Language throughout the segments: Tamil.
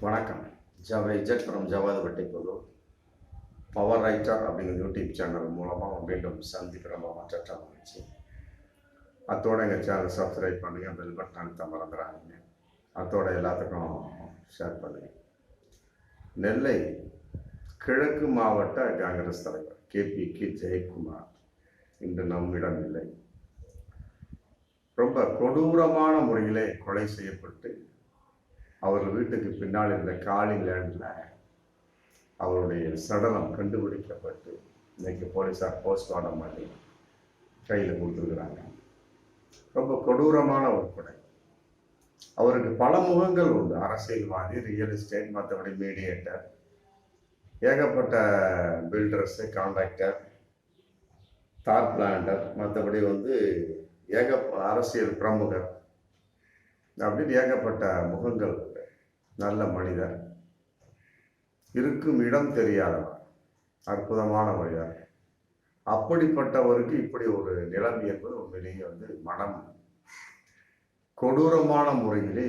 வணக்கம். ஜவ் from Javadupatti Pudur. Power writer அப்படிங்கிற யூடியூப் சேனல் மூலமாக மீண்டும் சந்திக்கிற மற்ற மகிழ்ச்சி. அத்தோட எங்கள் சேனல் சப்ஸ்கிரைப் பண்ணுங்கள், பெல் பட்டன் அழுத்த மறந்துடாதீங்க. அத்தோட எல்லாத்துக்கும் ஷேர் பண்ணுங்கள். நெல்லை கிழக்கு மாவட்ட காங்கிரஸ் தலைவர் KPK ஜெயக்குமார் இன்று நம்மிடம் இல்லை. ரொம்ப கொடூரமான முறையிலே கொலை செய்யப்பட்டு அவர் வீட்டுக்கு பின்னால் இருந்த காலி லேண்டில் அவருடைய சடலம் கண்டுபிடிக்கப்பட்டு இன்னைக்கு போலீஸார் போஸ்ட்மார்ட்டம் பண்ணி கையில் கொடுத்துருக்குறாங்க. ரொம்ப கொடூரமான ஒரு கொலை. அவருக்கு பல முகங்கள் உண்டு. அரசியல்வாதி, ரியல் எஸ்டேட், மற்றபடி மீடியேட்டர், ஏகப்பட்ட பில்டர்ஸு, கான்ட்ராக்டர், தார் பிளான்டர், மற்றபடி அரசியல் பிரமுகர் அப்படின்னு ஏகப்பட்ட முகங்கள். நல்ல மனிதர், இருக்கும் இடம் தெரியாதவர், அற்புதமான மனிதர். அப்படிப்பட்டவருக்கு இப்படி ஒரு நிலைமை என்பது உண்மையிலேயே மனம் கொடூரமான முறையிலே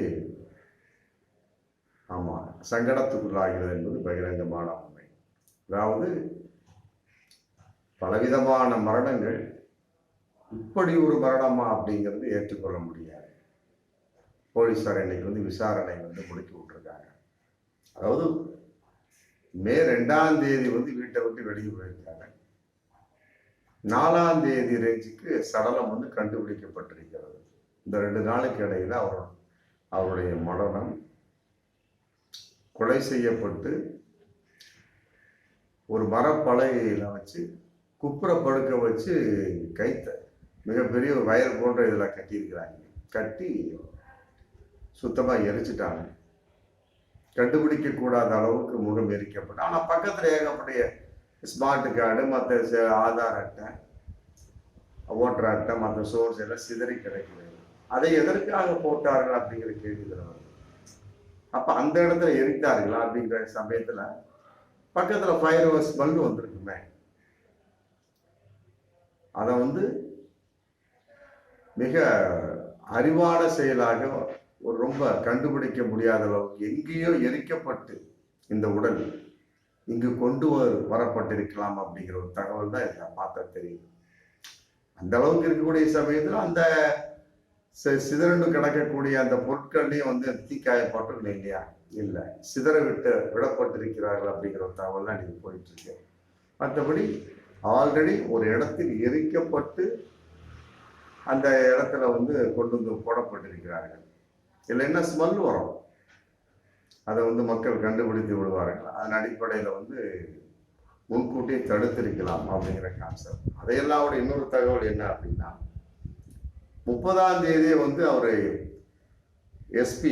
சங்கடத்துக்குள்ளாகிறது என்பது பகிரங்கமான உண்மை. அதாவது பலவிதமான மரணங்கள், இப்படி ஒரு மரணமா அப்படிங்கிறது ஏற்றுக்கொள்ள முடியாது. போலீஸார் இன்னைக்கு விசாரணை முடிக்க விட்டுருக்காங்க. அதாவது மே 2ஆம் தேதி வீட்டை விட்டு வெளியே போயிருக்காங்க. 4ஆம் தேதி ரேஞ்சுக்கு சடலம் கண்டுபிடிக்கப்பட்டிருக்கிறது. இந்த 2 நாளுக்கு இடையில அவருடைய மரணம், கொலை செய்யப்பட்டு ஒரு மரப்பலகையில வச்சு குப்புற படுக்க வச்சு கைத்த மிகப்பெரிய ஒரு வயர் போன்ற இதில் கட்டியிருக்கிறாங்க. கட்டி சுத்தமாக எரிச்சிட்டாங்க. கண்டுபிடிக்க கூடாத அளவுக்கு முகம் எரிக்கப்பட்டு, ஆனால் பக்கத்தில் ஏகப்படைய ஸ்மார்ட் கார்டு, மற்ற ஆதார் அட்டை, ஓட்டர் அட்டை, மற்ற சோர்ஸ் எல்லாம் சிதறி கிடைக்கிறது. அதை எதற்காக போட்டார்கள் அப்படிங்கிற கேள்வி வருது. அப்போ அந்த இடத்துல எரித்தார்களா அப்படிங்கிற சமயத்தில் பக்கத்தில் ஃபயர் ஸ்மெல் வந்திருக்குமே. அதை மிக அறிவான செயலாக ஒரு ரொம்ப கண்டுபிடிக்க முடியாத அளவுக்கு எங்கேயோ எரிக்கப்பட்டு இந்த உடல் இங்கு கொண்டு வரப்பட்டிருக்கலாம் அப்படிங்கிற ஒரு தகவல் தான் இதை பார்த்தா தெரியும். அந்த அளவுக்கு இருக்கக்கூடிய சமயத்தில் அந்த சிதறண்டு கிடக்கக்கூடிய அந்த பொருட்கள்லையும் தீக்காயப்பட்டு இல்லையா, இல்லை சிதற விடப்பட்டிருக்கிறார்கள் அப்படிங்கிற ஒரு தகவல் தான் இன்னைக்கு போயிட்டு இருக்கு. மற்றபடி ஆல்ரெடி ஒரு இடத்தில் எரிக்கப்பட்டு அந்த இடத்துல கொண்டு போடப்பட்டிருக்கிறார்கள். இல்லை என்ன ஸ்மெல் வரும், அதை மக்கள் கண்டுபிடித்து விடுவார்கள். அதன் அடிப்படையில் முன்கூட்டியே தடுத்திருக்கலாம் அப்படிங்கிற கான்செப்ட். அதையெல்லாம் இன்னொரு தகவல் என்ன அப்படின்னா, 30ஆம் தேதியே அவரை SP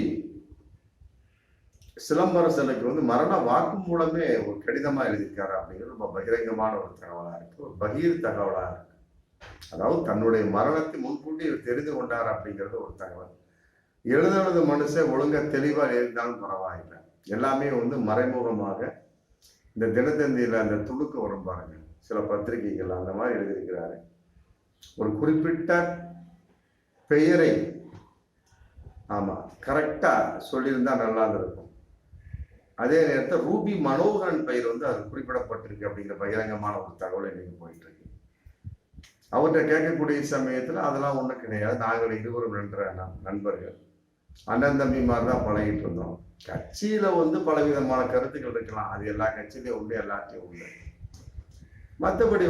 சிலம்பரசனுக்கு மரண வாக்குமூலமே ஒரு கடிதமா எழுதியிருக்காரு அப்படிங்கிறது ரொம்ப பகிரங்கமான ஒரு தகவலா இருக்கு. ஒரு பகீர் தகவலா இருக்கு. அதாவது தன்னுடைய மரணத்தை முன்கூட்டி தெரிந்து கொண்டார் அப்படிங்கிறது ஒரு தகவல். எழுதுறது மனுஷன் ஒழுங்கா தெளிவா எழுதினாலும் பரவாயில்லை. எல்லாமே மறைமுகமாக இந்த தினத்தந்தியில அந்த துணுக்கு வரும் பாருங்க, சில பத்திரிகைகள் அந்த மாதிரி எழுதியிருக்கிறாரு. ஒரு குறிப்பிட்ட பெயரை கரெக்டா சொல்லியிருந்தா நல்லா இருக்கும். அதே நேரத்தில் ரூபி மனோகரன் பெயர் அது குறிப்பிடப்பட்டிருக்கு அப்படிங்கிற பகிரங்கமான ஒரு தகவல் இன்னைக்கு போயிட்டு இருக்கு. அவர்கிட்ட கேட்கக்கூடிய சமயத்துல அதெல்லாம் ஒண்ணும் கிடையாது, நாங்கள் இருவரும் நண்பர்கள், அண்ணன் தம்பி மாதிரி தான் பழகிட்டு இருந்தோம். கட்சியில பலவிதமான கருத்துக்கள் இருக்கலாம், அது எல்லா கட்சியிலையும் உண்டு, எல்லாத்தையும் உண்டு. மற்றபடி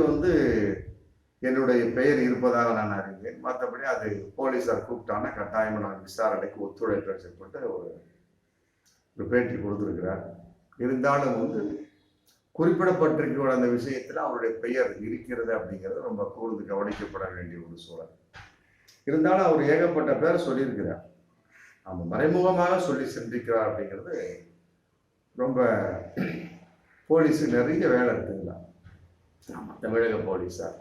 என்னுடைய பெயர் இருப்பதாக நான் அறிந்தேன். மற்றபடி அது போலீஸார் கூப்பிட்டானா கட்டாயமா நான் விசாரணைக்கு ஒத்துழைப்பு செய்யப்பட்டு ஒரு பேட்டி கொடுத்திருக்கிறார். இருந்தாலும் குறிப்பிடப்பட்டிருக்கிற அந்த விஷயத்துல அவருடைய பெயர் இருக்கிறது அப்படிங்கிறது ரொம்ப கூர்ந்து கவனிக்கப்பட வேண்டிய ஒரு சூழல். இருந்தாலும் அவர் ஏகப்பட்ட பேரை சொல்லியிருக்கிறார். மறைமுகமாக சொல்லி சென்றிருக்கிறார் அப்படிங்கிறது ரொம்ப போலீஸு நிறைய வேலை இருக்குங்களா. தமிழக போலீஸார்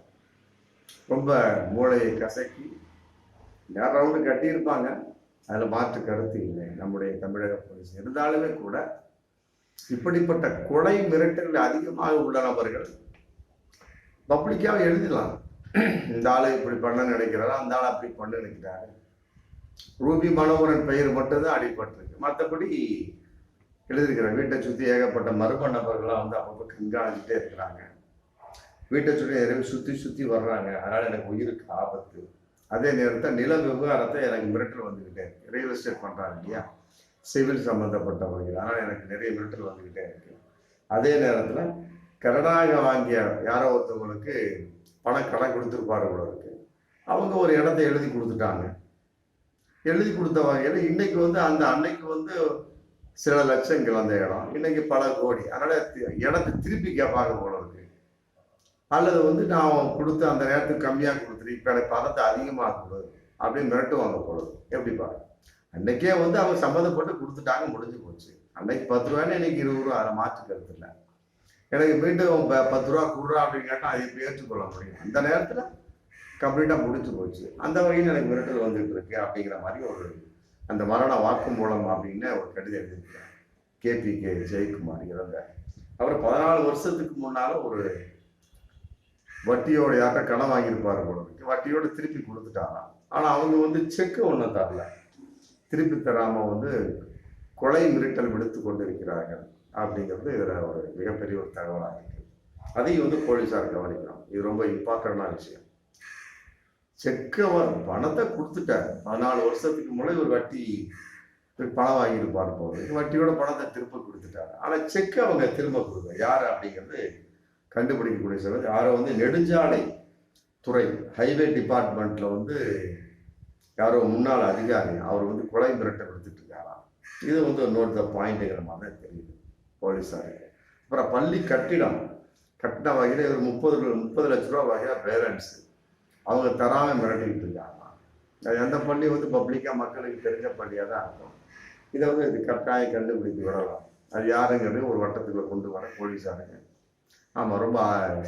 ரொம்ப மூளையை கசக்கி ரவுண்டு கட்டியிருப்பாங்க, அதில் மாற்று கருத்து இல்லை நம்முடைய தமிழக போலீஸ். இருந்தாலுமே கூட இப்படிப்பட்ட கொலை மிரட்டல் அதிகமாக உள்ள நபர்கள் பப்ளிக்காக எழுதிடலாம். இந்த ஆளை இப்படி பண்ண நினைக்கிறாரா, அந்த ஆள் அப்படி பண்ண நினைக்கிறாரு. ரூபி மனோகரன் பெயர் மட்டும்தான் அடிபட்டிருக்கு. மற்றபடி எழுதியிருக்கிறாங்க. வீட்டை சுற்றி ஏகப்பட்ட மர்ம நபர்கள்லாம் வந்து அப்பப்போ கண்காணிச்சுட்டே இருக்கிறாங்க. வீட்டை சுற்றி நிறைய சுற்றி வர்றாங்க, அதனால் எனக்கு உயிருக்கு ஆபத்து. அதே நேரத்தில் நில விவகாரத்தை எனக்கு மிரட்டல் வந்துக்கிட்டே இருக்கு. ரியல் எஸ்டேட் பண்ணுறாங்க இல்லையா, சிவில் சம்மந்தப்பட்ட வகையில், அதனால் எனக்கு நிறைய மிரட்டல் வந்துக்கிட்டே இருக்கு. அதே நேரத்தில் கடனாக வாங்கிய யாரோ ஒருத்தவங்களுக்கு கடன் கொடுத்துருப்பாரு போல இருக்கு. அவங்க ஒரு இடத்த எழுதி கொடுத்துட்டாங்க. எழுதி கொடுத்த வகையில் இன்னைக்கு வந்து அந்த அன்னைக்கு வந்து சில லட்சங்கள் அந்த இடம், இன்னைக்கு பல கோடி. அதனால இடத்தை திருப்பி கேட்பாங்க போல இருக்கு. அல்லது வந்து நான் கொடுத்து அந்த நேரத்துக்கு கம்மியாக கொடுத்துட்டு இப்போ எனக்கு பணத்தை அதிகமாக கொடு அப்படின்னு மிரட்டுவாங்க போல இருக்கு. எப்படி பாருங்க, அன்னைக்கே வந்து அவங்க சம்மந்தப்பட்டு கொடுத்துட்டாங்க, முடிஞ்சு போச்சு. அன்னைக்கு 10 ரூபாய்னு இன்னைக்கு 20 ரூபா, அதை மாற்றுக்கிறது இல்லை. எனக்கு மீண்டும் 10 ரூபா கொடுறா அப்படின்னு கேட்டால் அதை எப்படி ஏற்றுக்கொள்ள முடியும்? அந்த நேரத்தில் கம்ப்ளீட்டாக முடிஞ்சு போச்சு. அந்த வகையில் எனக்கு மிரட்டல் வந்துட்டு இருக்கு அப்படிங்கிற மாதிரி ஒரு அந்த மரண வாக்குமூலம் அப்படின்னு ஒரு கடிதம் எழுதியிருக்கிறார் KPK ஜெயக்குமார் இறந்த. அவர் 14 வருஷத்துக்கு முன்னால ஒரு வட்டியோட யார்கிட்ட கடன் வாங்கியிருப்பாரு போல இருக்கு. வட்டியோட திருப்பி கொடுத்துட்டாராம். ஆனால் அவங்க வந்து செக்கு ஒன்றும் தரல, திருப்பி தராமல் வந்து கொலை மிரட்டல் விடுத்து கொண்டு இருக்கிறார்கள் அப்படிங்கிறது இதில் ஒரு மிகப்பெரிய ஒரு தகவலாக இருக்கு. அதையும் வந்து போலீஸார் கவனிக்கணும். இது ரொம்ப இம்பார்ட்டண்டான விஷயம். செக்கை பணத்தை கொடுத்துட்டார். 14 வருஷத்துக்கு முன்னாடி ஒரு வட்டி பணம் வாங்கியிருப்பார் போது, வட்டியோட பணத்தை திரும்ப கொடுத்துட்டாரு. ஆனால் செக்கை அவங்க திரும்ப கொடுக்க யார் அப்படிங்கிறது கண்டுபிடிக்கக்கூடிய சிலர். யாரோ வந்து நெடுஞ்சாலை துறை ஹைவே டிபார்ட்மெண்ட்ல வந்து யாரோ முன்னாள் அதிகாரி, அவர் வந்து கொலை மிரட்டல் எடுத்துட்டு இருக்காராம். இது வந்து நோட் த பாயிண்ட்ங்கிற மாதிரி தான் தெரியுது போலீஸார். அப்புறம் பள்ளி கட்டிடம் கட்டின வகையில் ஒரு 30 லட்ச ரூபா வகையில் பேரண்ட்ஸ் அவங்க தராமல் மிரட்டிக்கிட்டு இருக்காங்க. அது எந்த பள்ளி வந்து பப்ளிக்காக மக்களுக்கு தெரிஞ்ச பள்ளியாக தான் இருக்கும். இதை வந்து இது கட்டாயம் கண்டுபிடிக்க விடலாம். அது யாருங்கிறது ஒரு வட்டத்துக்குள்ள கொண்டு வர போலீஸாருங்க. ஆமாம், ரொம்ப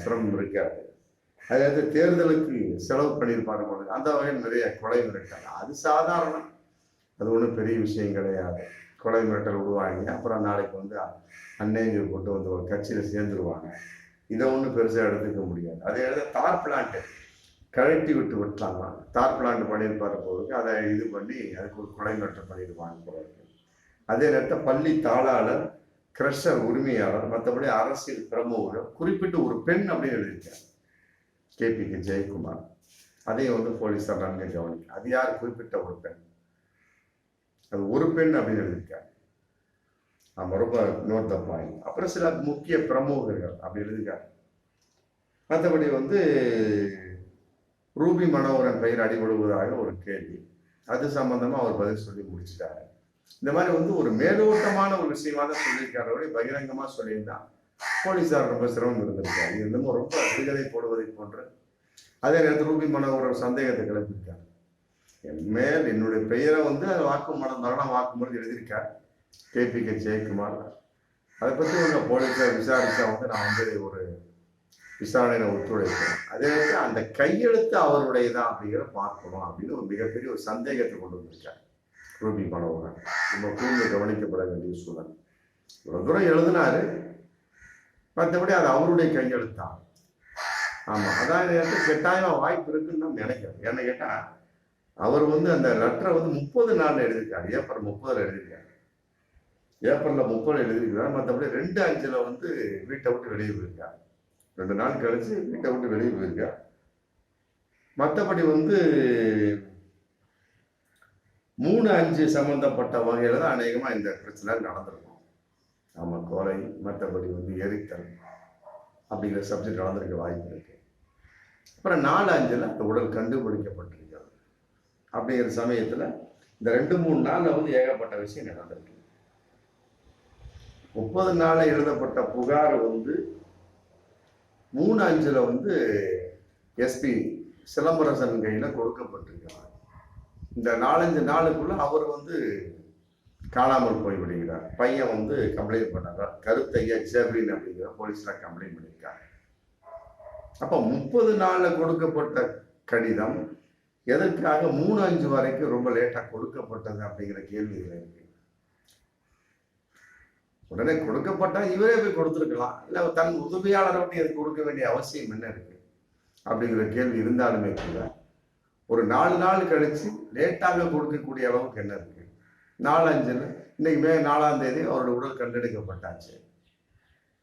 சிரமம் இருக்காது. அதாவது தேர்தலுக்கு செலவு பண்ணியிருப்பாரு, அந்த வகையில் நிறைய கொலை மிரட்டல். அது சாதாரணம், அது ஒன்றும் பெரிய விஷயம் கிடையாது. கொலை மிரட்டல் விடுவாங்க, அப்புறம் நாளைக்கு வந்து அன்னைங்க கொண்டு வந்து ஒரு கட்சியில் சேர்ந்துருவாங்க. இதை ஒன்றும் பெருசாக எடுத்துக்க முடியாது. அதே தார் பிளான்ட்டு கழட்டி விட்டாங்க. தார் பிளான்ட் பண்ணியிருப்பாரு போதுக்கு அதை இது பண்ணி அதுக்கு ஒரு கொலை மிரட்டல் பண்ணியிருப்பாங்க போல இருக்கு. அதே நேரத்தில் பள்ளி தாளாளர், கிரஷர் உரிமையாளர், மற்றபடி அரசியல் பிரமுகர், குறிப்பிட்டு ஒரு பெண் அப்படின்னு எழுதியிருக்கார் KPK ஜெயக்குமார். அதையும் வந்து போலீஸார் நன்கு கவனிக்க. அது யார்? குறிப்பிட்ட ஒரு பெண், அது ஒரு பெண் அப்படின்னு எழுதியிருக்காரு. ஆமாம், ரொம்ப நோட் த பாயிண்ட். அப்புறம் சில முக்கிய பிரமுகர்கள் அப்படி எழுதியிருக்காரு. மற்றபடி வந்து ரூபி மனோகரன் பெயர் அடிபடுவதாக ஒரு கேள்வி, அது சம்பந்தமா அவர் பதில் சொல்லி முடிச்சிட்டாரு. இந்த மாதிரி வந்து ஒரு மேலோட்டமான ஒரு விஷயமா தான் சொல்லியிருக்காரு, பகிரங்கமா சொல்லியிருந்தான் போலீஸார் ரொம்ப சிரமம் இருந்திருக்காரு. இது வந்து ரொம்ப விடுதலை போடுவதை போன்ற. அதே நேரத்தில் ரூபி மனோகர் சந்தேகத்தை கிளப்பியிருக்காரு. என் மேல் என்னுடைய பெயரை வந்து வாக்குமூலம் மரண வாக்குமூலம் எழுதியிருக்கார் KPK ஜெயக்குமார். அதை பற்றி உங்க போலீஸார் விசாரிச்சா வந்து நான் வந்து ஒரு விசாரணையில ஒத்துழைப்பேன். அதே நேரத்தில் அந்த கையெழுத்து அவருடையதான் அப்படிங்கிற பார்க்கணும் அப்படின்னு ஒரு மிகப்பெரிய ஒரு சந்தேகத்தை கொண்டு வந்திருக்கார் ரூபி மனோகரன். நம்ம கூர்ந்து கவனிக்கப்பட வேண்டிய சூழல். இவ்வளவு தூரம் எழுதினாரு, மற்றபடி அது அவருடைய கையெழுத்தான். ஆமா, அதான் கட்டாயம் வாய்ப்பு இருக்குன்னு நான் நினைக்கிறேன். என்ன கேட்டா அவர் வந்து அந்த லெட்டரை வந்து 30 நாள்ல எழுதியிருக்காரு. ஏப்ரல் 30 எழுதியிருக்காரு. ஏப்ரல்ல 30 எழுதியிருக்காரு. மற்றபடி 2/5 வந்து வீட்டை விட்டு வெளியே போயிருக்காரு. 2 நாள் கழிச்சு வீட்டை விட்டு வெளியே போயிருக்கார். மற்றபடி வந்து 3/5 சம்பந்தப்பட்ட வகையில தான் அநேகமா இந்த பிரச்சனை நடந்திருக்கும். ஆமா, கொலை, மற்றபடி வந்து எரித்தல் அப்படிங்கிற சப்ஜெக்ட் நடந்திருக்க வாய்ப்பு இருக்கு. அப்புறம் 4/5 அந்த உடல் கண்டுபிடிக்கப்பட்டிருக்கிறது. அப்படிங்கிற சமயத்துல இந்த 2-3 நாள்ல வந்து ஏகப்பட்ட விஷயம் நடந்திருக்கு. 30 நாள்ல எழுதப்பட்ட புகார் வந்து 3/5 வந்து SP சிலம்பரசன் கையில கொடுக்கப்பட்டிருக்கிறார். இந்த 4-5 நாளுக்குள்ள அவர் வந்து காணாமல் போய் விடுகிறார். பையன் வந்து கம்ப்ளைண்ட் பண்ணார். கருத்தையா ஜெப்ரின் அப்படிங்கிற போலீஸ்ல கம்ப்ளைண்ட் பண்ணியிருக்காங்க. அப்ப 30 நாள்ல கொடுக்கப்பட்ட கடிதம் எதற்காக 3/5 வரைக்கும் ரொம்ப லேட்டா கொடுக்கப்பட்டது அப்படிங்கிற கேள்விகள் இருக்கு. உடனே கொடுக்கப்பட்டா இவரே போய் கொடுத்துருக்கலாம், இல்ல தன் உதவியாளரை விட்டு எதுக்கு கொடுக்க வேண்டிய அவசியம் என்ன இருக்கு அப்படிங்கிற கேள்வி இருந்தாலுமே கூட ஒரு 4 நாள் கழிச்சு லேட்டாக கொடுக்கக்கூடிய அளவுக்கு என்ன இருக்கு? 4/5 இன்னைக்கு மே 4ஆம் தேதி அவருடைய உடல் கண்டெடுக்கப்பட்டாச்சு.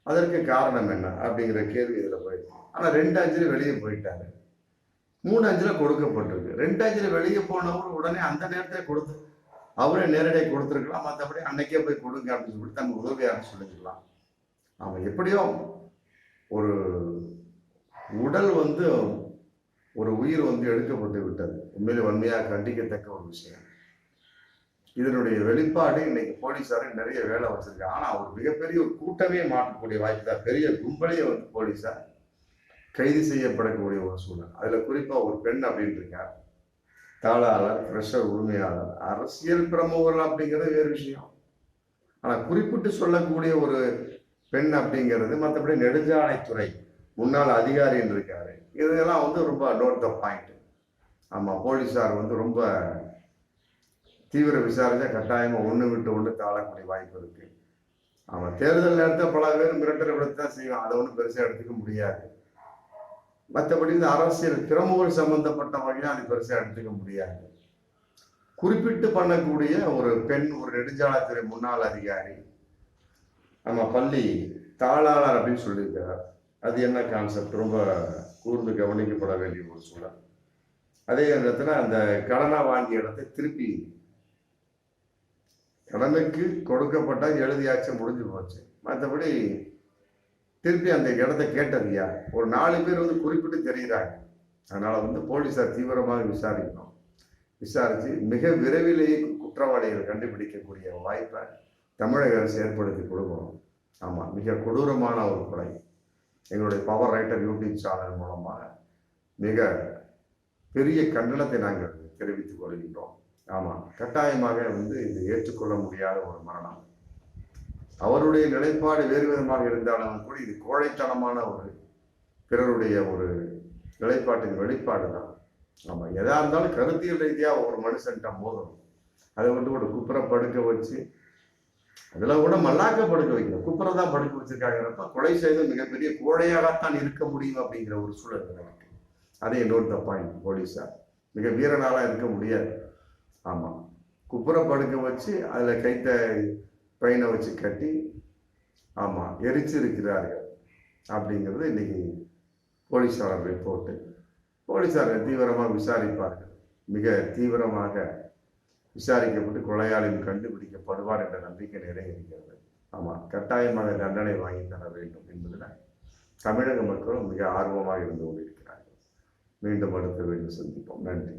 அதற்கு காரணம் என்ன அப்படிங்கிற கேள்வி இதில் போயிருக்கு. ஆனால் 2/5 வெளியே போயிட்டாரு. 3/5 கொடுக்கப்பட்டிருக்கு. 2/5 வெளியே போனவங்க உடனே அந்த நேரத்தில் கொடுத்து அவரே நேரடியாக கொடுத்துருக்கலாம். மற்றபடி அன்னைக்கே போய் கொடுங்க அப்படின்னு சொல்லிட்டு தன் உதவியாக சொல்லிக்கலாம். அவன் எப்படியோ ஒரு உடல் வந்து ஒரு உயிர் வந்து எடுக்கப்பட்டு விட்டது. உண்மையிலே வன்மையாக கண்டிக்கத்தக்க ஒரு விஷயம். இதனுடைய வெளிப்பாடு இன்னைக்கு போலீஸாருக்கு நிறைய வேலை வச்சிருக்காங்க. ஆனா ஒரு மிகப்பெரிய ஒரு கூட்டமே மாற்றக்கூடிய வாய்ப்பு தான். பெரிய கும்பலையே வந்து போலீஸார் கைது செய்யப்படக்கூடிய ஒரு சூழல். அதுல குறிப்பா ஒரு பெண் அப்படின்னு இருக்கார், தாளாளர், க்ரஷர் உரிமையாளர், அரசியல் பிரமுகர்கள் அப்படிங்கிறது வேறு விஷயம். ஆனா குறிப்பிட்டு சொல்லக்கூடிய ஒரு பெண் அப்படிங்கிறது, மற்றபடி நெடுஞ்சாலைத்துறை முன்னாள் அதிகாரி இருக்காரு, இதெல்லாம் வந்து ரொம்ப நோட் த பாயிண்ட். ஆமா, போலீஸார் வந்து ரொம்ப தீவிர விசாரிச்சா கட்டாயமா ஒன்று விட்டு ஒன்று தாழக்கூடிய வாய்ப்பு இருக்கு. அவன் தேர்தல் நேரத்தில் பல பேர் மிரட்டல் விடத்தான் செய்வான், அதை ஒன்றும் பெருசாக எடுத்துக்க முடியாது. மற்றபடி இந்த அரசியல் பிரமுகர் சம்பந்தப்பட்ட வகையும் அது பெருசாக எடுத்துக்க முடியாது. குறிப்பிட்டு பண்ணக்கூடிய ஒரு பெண், ஒரு நெடுஞ்சாலைத்துறை முன்னாள் அதிகாரி, நம்ம பள்ளி தாளாளர் அப்படின்னு சொல்லியிருக்கிறார். அது என்ன கான்செப்ட், ரொம்ப கூர்ந்து கவனிக்கப்பட வேண்டிய ஒரு சூழல். அதே நேரத்தில் அந்த கடனா வாங்கிய இடத்தை திருப்பி, கடனுக்கு கொடுக்கப்பட்ட எழுதியாச்சு, முடிஞ்சு போச்சு. மற்றபடி திருப்பி அந்த இடத்தை கேட்டது யார்? ஒரு 4 பேர் வந்து குறிப்பிட்டு தெரிகிறாங்க. அதனால வந்து போலீஸார் தீவிரமாக விசாரிக்கணும். விசாரித்து மிக விரைவிலேயே குற்றவாளிகள் கண்டுபிடிக்கக்கூடிய வாய்ப்பை தமிழக அரசு ஏற்படுத்தி கொடுக்கணும். ஆமாம், மிக கொடூரமான ஒரு கொலை. எங்களுடைய பவர் ரைட்டர் யூடியூப் சேனல் மூலமாக மிக பெரிய கண்டனத்தை நாங்கள் தெரிவித்துக் கொள்கின்றோம். ஆமாம், கட்டாயமாக வந்து இது ஏற்றுக்கொள்ள முடியாத ஒரு மரணம். அவருடைய நிலைப்பாடு வேறு விதமாக இருந்தாலும் கூட இது கோழைத்தனமான ஒரு பிறருடைய ஒரு நிலைப்பாட்டின் வெளிப்பாடு தான். ஆமாம், எதா இருந்தாலும் கருத்தியல் ரீதியாக ஒரு மனுஷன்ட்ட மோதும். அதை வந்து ஒரு குப்புற படுக்க வச்சு, அதில் கூட மல்லாக்க படுக்க வைக்கணும். குப்புற தான் படுக்க வச்சிருக்காங்கிறப்ப கொலை செய்து மிகப்பெரிய கோழையாகத்தான் இருக்க முடியும் அப்படிங்கிற ஒரு சூழல் இருக்கு. அதை நோட் த பாயிண்ட். போலீஸார் மிக வீரனாலாம் இருக்க முடியாது. ஆமாம், குப்புற படுக்க வச்சு அதில் கைத்த பையனை வச்சு கட்டி, ஆமாம், எரிச்சிருக்கிறார்கள் அப்படிங்கிறது இன்னைக்கு போலீஸார் ரிப்போர்ட்டு. போலீஸார் தீவிரமாக விசாரிப்பார்கள். மிக தீவிரமாக விசாரிக்கப்பட்டு கொலையாளியும் கண்டுபிடிக்கப்படுவார் என்ற நம்பிக்கை நிறைய இருக்கிறது. ஆமாம், கட்டாயமாக தண்டனை வாங்கி தர வேண்டும் என்பதில் தமிழக மக்களும் மிக ஆர்வமாக இருந்து கொண்டிருக்கிறார்கள். மீண்டும் அடுத்த வீடியோ சந்திப்போம். நன்றி.